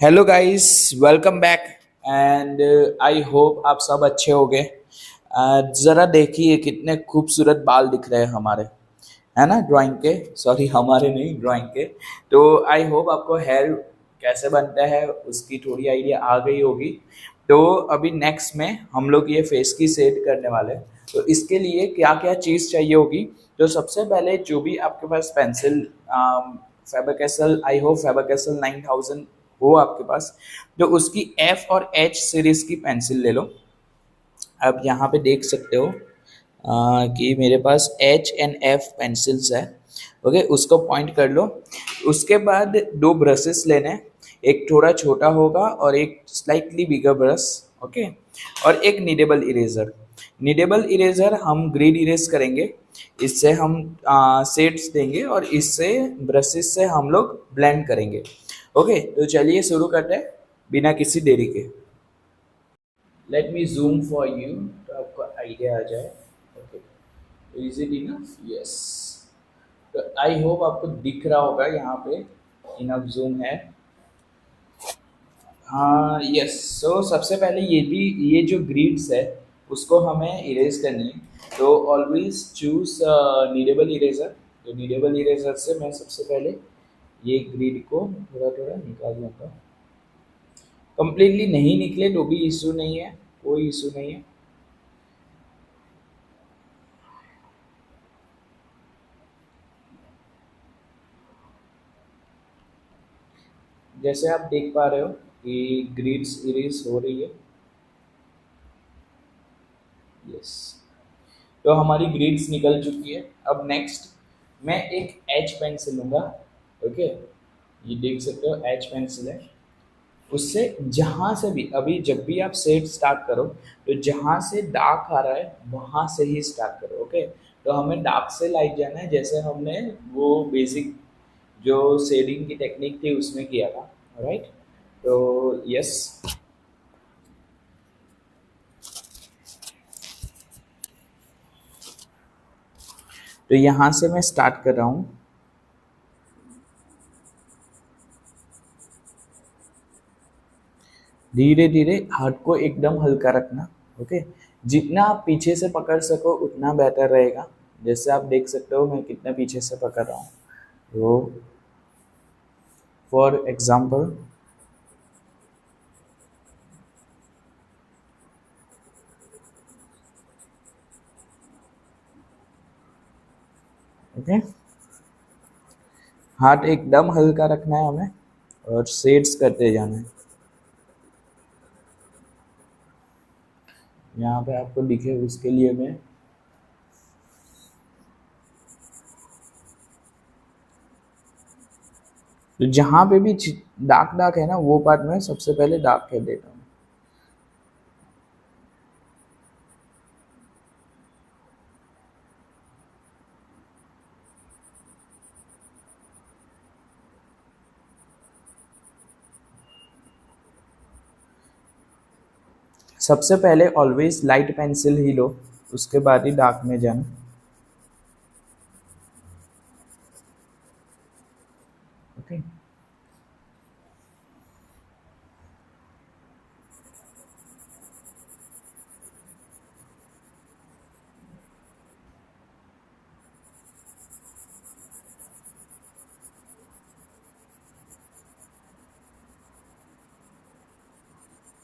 Hello guys, welcome back. And I hope आप सब अच्छे होंगे। ज़रा देखिए कितने खूबसूरत बाल दिख रहे हैं हमारे, है ना, ड्राइंग के। सॉरी, हमारे नहीं, ड्राइंग के। तो आई होप आपको हेयर कैसे बनता है उसकी थोड़ी आइडिया आ गई होगी। तो अभी नेक्स्ट में हम लोग ये फेस की सेट करने वाले हैं। तो इसके लिए क्या क्या चीज़ चाहिए होगी। तो सबसे पहले जो भी आपके पास pencil, Faber Castell, I hope Faber Castell 9000 हो आपके पास। तो उसकी एफ और एच सीरीज की पेंसिल ले लो। आप यहाँ पे देख सकते हो कि मेरे पास एच एंड एफ पेंसिल्स है। ओके, उसको पॉइंट कर लो। उसके बाद दो ब्रशेस लेने हैं। एक थोड़ा छोटा होगा और एक स्लाइटली बिगर ब्रश। ओके, और एक नीडेबल इरेजर। नीडेबल इरेजर हम ग्रीड इरेज करेंगे। इससे हम शेड्स देंगे और इससे ब्रशेस से हम लोग ब्लेंड करेंगे। ओके, तो चलिए शुरू करते हैं बिना किसी देरी के। Let me zoom for you, तो आपको आइडिया आ जाए। Okay, is it enough? Yes. तो आई होप आपको दिख रहा होगा यहाँ पे इनफ जूम है। हाँ, यस। सो सबसे पहले ये जो ग्रिड्स है उसको हमें इरेज करनी है। तो ऑलवेज चूज नीडेबल इरेजर। तो नीडेबल इरेजर से मैं सबसे पहले ये ग्रिड को थोड़ा थोड़ा निकाल लूँगा। कंप्लीटली नहीं निकले तो भी इशू नहीं है, कोई इशू नहीं है। जैसे आप देख पा रहे हो कि ग्रिड्स इरेज हो रही है। यस, तो हमारी ग्रिड्स निकल चुकी है। अब नेक्स्ट मैं एक एच पेंसिल लूँगा। ओके, ये देख सकते हो एच पेंसिल है। उससे जहाँ से भी अभी जब भी आप सेट स्टार्ट करो तो जहाँ से डार्क आ रहा है वहाँ से ही स्टार्ट करो। ओके, तो हमें डार्क से लाइट जाना है, जैसे हमने वो बेसिक जो शेडिंग की टेक्निक थी उसमें किया था। राइट, तो यस। तो यहाँ से मैं स्टार्ट कर रहा हूँ। धीरे धीरे हाथ को एकदम हल्का रखना। ओके, जितना आप पीछे से पकड़ सको उतना बेटर रहेगा। जैसे आप देख सकते हो मैं कितना पीछे से पकड़ रहा हूँ। तो फॉर एग्जाम्पल, ओके, हाथ एकदम हल्का रखना है हमें और शेड्स करते जाना है। यहाँ पे आपको दिखे उसके लिए मैं तो जहाँ पे भी डार्क डार्क है ना वो पार्ट में सबसे पहले डार्क कर देता हूँ। सबसे पहले ऑलवेज लाइट पेंसिल ही लो, उसके बाद ही डार्क में जाना। Okay,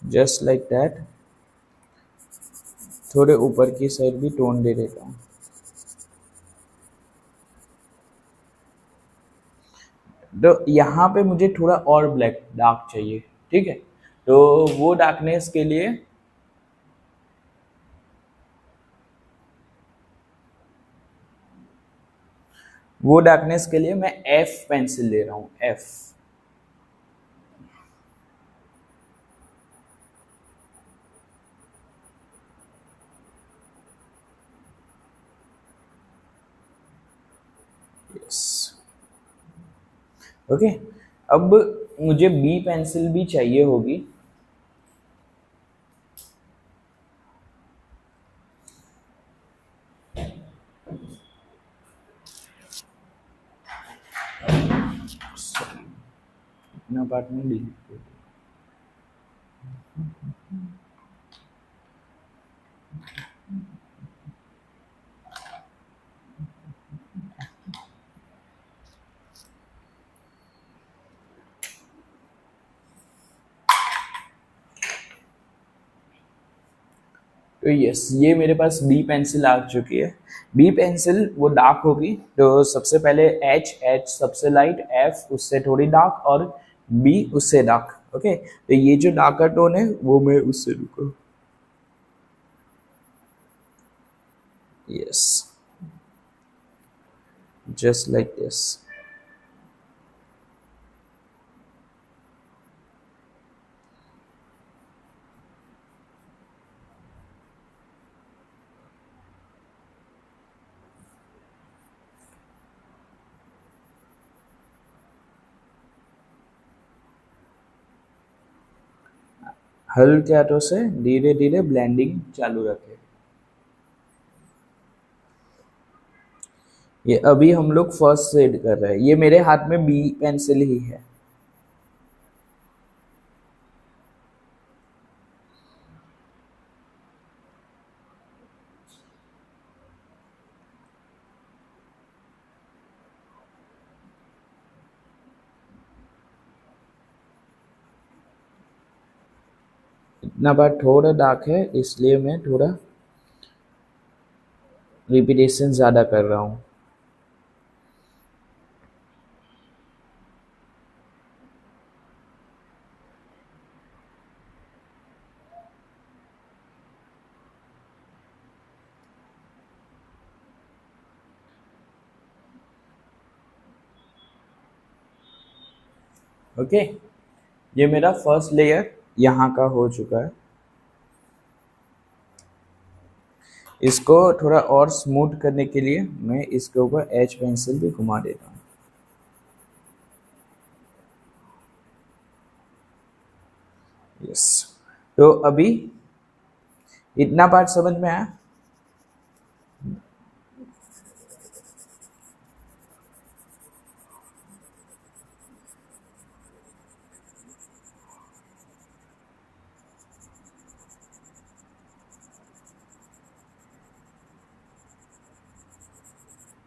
just like that. थोड़े ऊपर की साइड भी टोन दे देता हूँ। तो यहाँ पे मुझे थोड़ा और ब्लैक डार्क चाहिए। ठीक है, तो वो डार्कनेस के लिए मैं एफ पेंसिल ले रहा हूँ। एफ। Yes, okay. अब मुझे बी पेंसिल भी चाहिए होगी। इतना पार्ट नहीं डिलीट कर। तो यस, ये मेरे पास बी पेंसिल आ चुकी है। बी पेंसिल वो डार्क होगी, तो सबसे पहले एच, एच सबसे लाइट, एफ उससे थोड़ी डार्क, और बी उससे डार्क। ओके, तो ये जो डार्कर टोन है वो मैं उससे रुको। Yes, just like this. हल्के हाथों से धीरे धीरे ब्लेंडिंग चालू रखें। ये अभी हम लोग फर्स्ट शेड कर रहे हैं, ये मेरे हाथ में बी पेंसिल ही है। इतना बार थोड़ा डार्क है, इसलिए मैं थोड़ा रिपीटेशन ज़्यादा कर रहा हूँ। ओके, ये मेरा फर्स्ट लेयर यहाँ का हो चुका है। इसको थोड़ा और स्मूथ करने के लिए मैं इसके ऊपर एच पेंसिल भी घुमा देता हूँ। यस, तो अभी इतना पार्ट समझ में आया।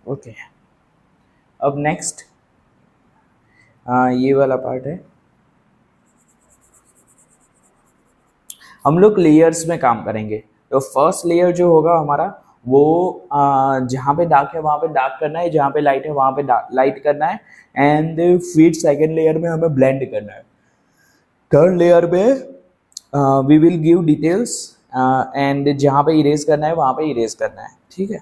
ओके, अब नेक्स्ट ये वाला पार्ट है। हम लोग लेयर्स में काम करेंगे। तो फर्स्ट लेयर जो होगा हमारा, वो जहाँ पे डार्क है वहाँ पे डार्क करना है, जहाँ पे लाइट है वहाँ पे लाइट करना है, एंड फिर सेकेंड लेयर में हमें ब्लेंड करना है। थर्ड लेयर में we will give details, and जहाँ पे इरेज करना है वहाँ पे इरेज करना है। ठीक है,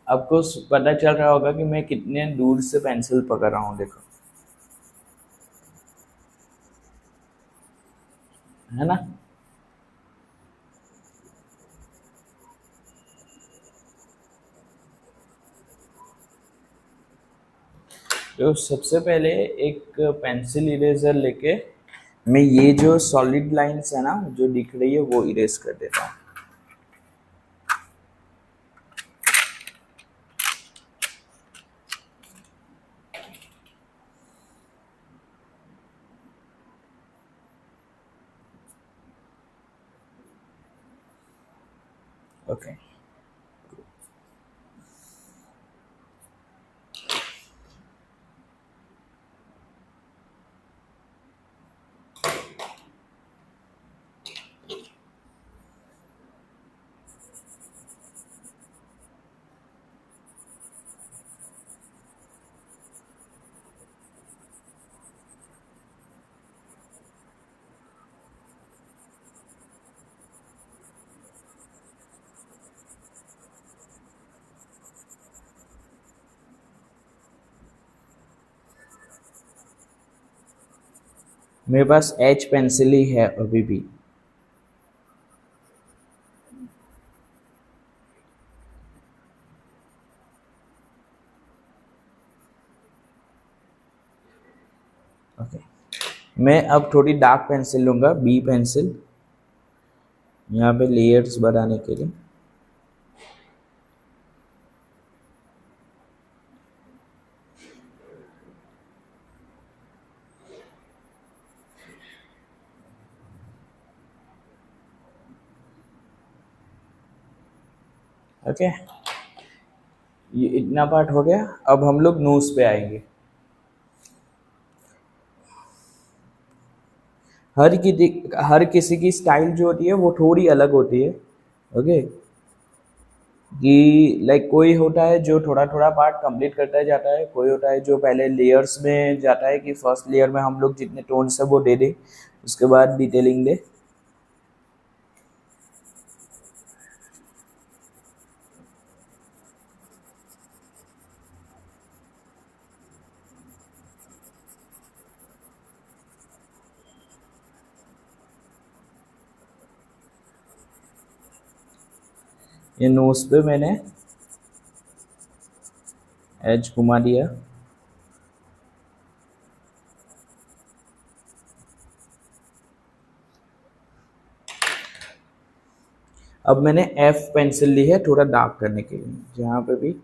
आपको पता चल रहा होगा कि मैं कितने दूर से पेंसिल पकड़ रहा हूँ, देखो, है ना। तो सबसे पहले एक पेंसिल इरेजर लेके मैं ये जो सॉलिड लाइंस है ना जो दिख रही है वो इरेज कर देता हूँ। ओके, मेरे पास एच पेंसिल ही है अभी भी। ओके, मैं अब थोड़ी डार्क पेंसिल लूँगा, बी पेंसिल, यहाँ पे लेयर्स बनाने के लिए। ओके, ये इतना पार्ट हो गया। अब हम लोग नोज पे आएंगे। हर किसी की स्टाइल जो होती है वो थोड़ी अलग होती है। ओके, कि लाइक कोई होता है जो थोड़ा थोड़ा पार्ट कंप्लीट करता जाता है, कोई होता है जो पहले लेयर्स में जाता है कि फर्स्ट लेयर में हम लोग जितने टोन्स है वो दे दें, उसके बाद डिटेलिंग दे। ये नोज पे मैंने एज घुमा दिया। अब मैंने एफ पेंसिल ली है थोड़ा डार्क करने के लिए, जहाँ पे भी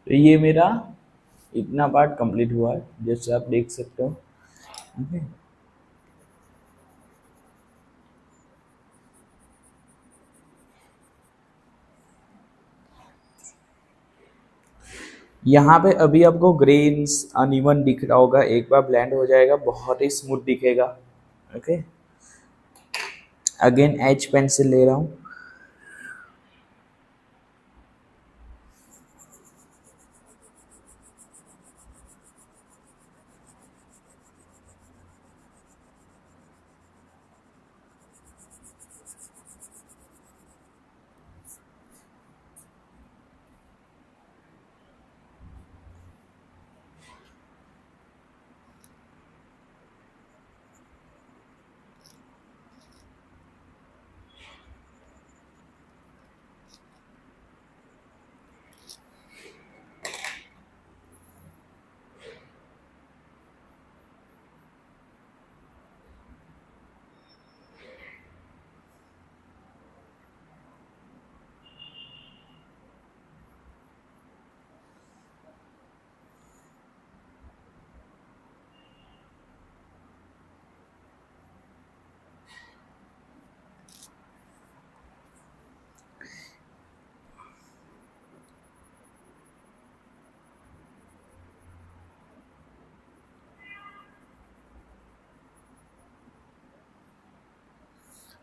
तो ये मेरा इतना पार्ट कंप्लीट हुआ है, जैसे आप देख सकते हो। Okay. यहाँ पे अभी आपको ग्रेन्स अनइवन दिख रहा होगा, एक बार ब्लेंड हो जाएगा बहुत ही स्मूथ दिखेगा। ओके, अगेन एच पेंसिल ले रहा हूँ।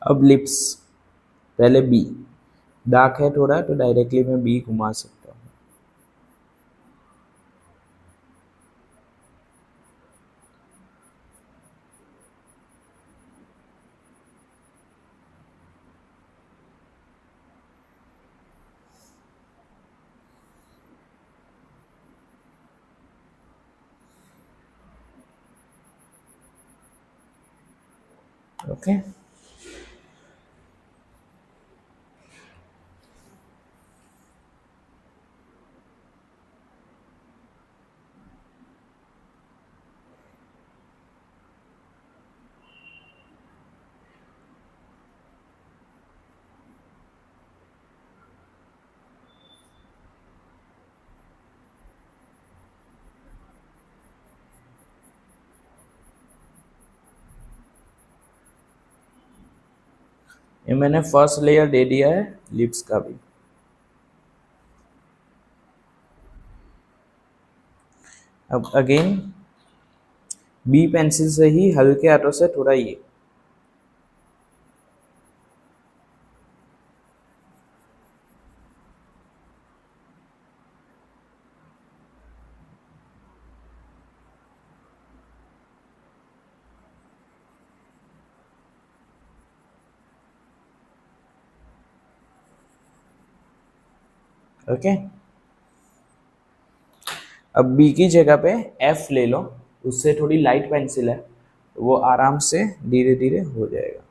अब लिप्स, पहले बी, डार्क है थोड़ा तो डायरेक्टली मैं बी घुमा सकता हूँ। ओके, ये मैंने फर्स्ट लेयर दे दिया है लिप्स का भी। अब अगेन बी पेंसिल से ही हल्के हाथों से थोड़ा ये, ओके। अब बी की जगह पे एफ ले लो, उससे थोड़ी लाइट पेंसिल है, वो आराम से धीरे धीरे हो जाएगा।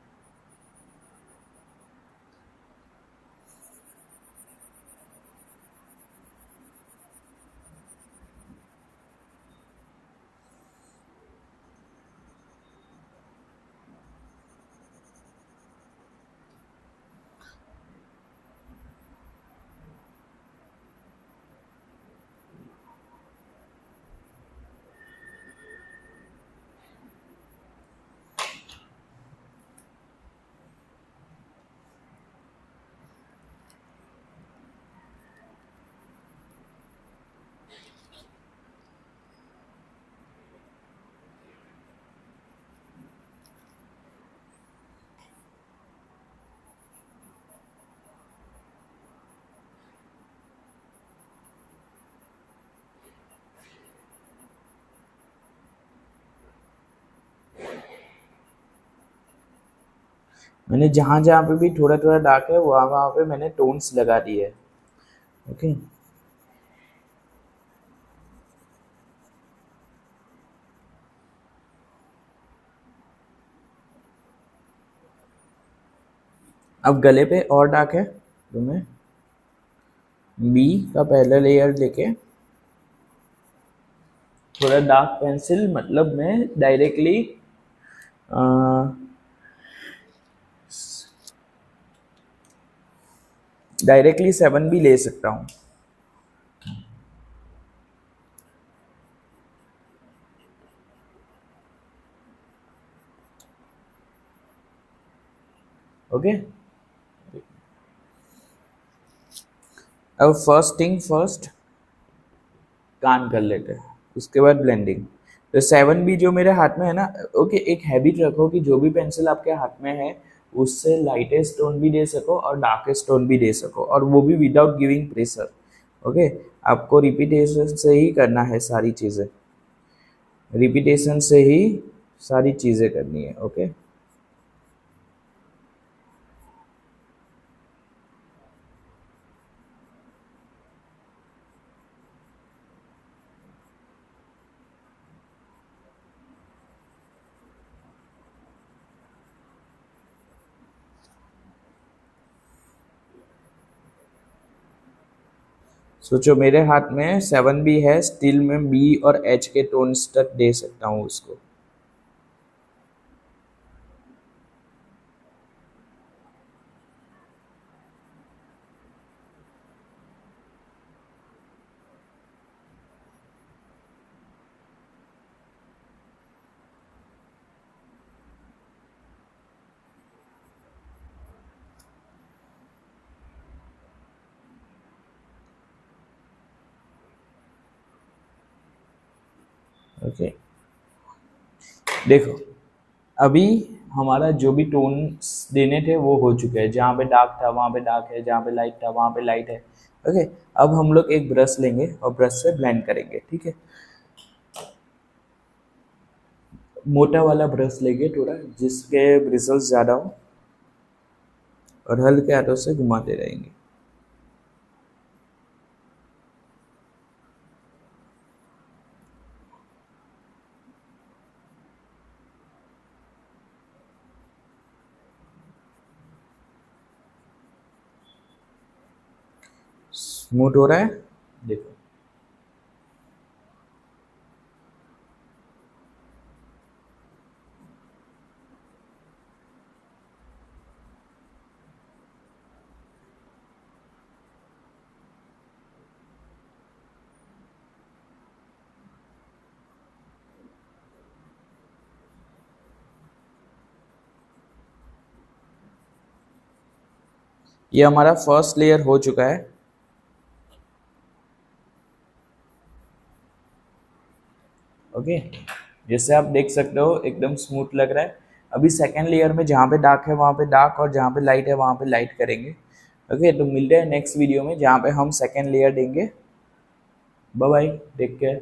मैंने जहां जहां पे भी थोड़ा थोड़ा डार्क है वहां वहां पे मैंने टोन्स लगा दिए है। ओके। अब गले पे और डार्क है तो मैं बी का पहला लेयर लेके थोड़ा डार्क पेंसिल, मतलब मैं डायरेक्टली 7 भी ले सकता हूँ। ओके। अब फर्स्ट थिंग फर्स्ट कान कर लेते हैं, उसके बाद ब्लेंडिंग। तो 7 भी जो मेरे हाथ में है ना, ओके, एक हैबिट रखो कि जो भी पेंसिल आपके हाथ में है उससे लाइटेस्ट टोन भी दे सको और डार्केस्ट टोन भी दे सको, और वो भी विदाउट गिविंग प्रेशर। ओके। आपको रिपीटेशन से ही करना है सारी चीज़ें, रिपीटेशन से ही सारी चीज़ें करनी है। ओके। सोचो मेरे हाथ में 7 भी है, स्टिल में बी और एच के टोन्स तक दे सकता हूँ उसको। ओके। देखो अभी हमारा जो भी टोन देने थे वो हो चुके हैं, जहाँ पे डार्क था वहाँ पे डार्क है, जहाँ पे लाइट था वहाँ पे लाइट है। ओके। अब हम लोग एक ब्रश लेंगे और ब्रश से ब्लेंड करेंगे, ठीक है। मोटा वाला ब्रश लेंगे थोड़ा, जिसके ब्रिसल्स ज़्यादा हो, और हल्के हाथों से घुमाते रहेंगे। स्मूथ हो रहा है, देखो। ये हमारा फर्स्ट लेयर हो चुका है। ओके, जैसे आप देख सकते हो एकदम स्मूथ लग रहा है। अभी सेकेंड लेयर में जहाँ पे डार्क है वहाँ पे डार्क और जहाँ पे लाइट है वहाँ पे लाइट करेंगे। ओके, तो मिलते हैं नेक्स्ट वीडियो में जहाँ पे हम सेकेंड लेयर देंगे। Bye bye, take care.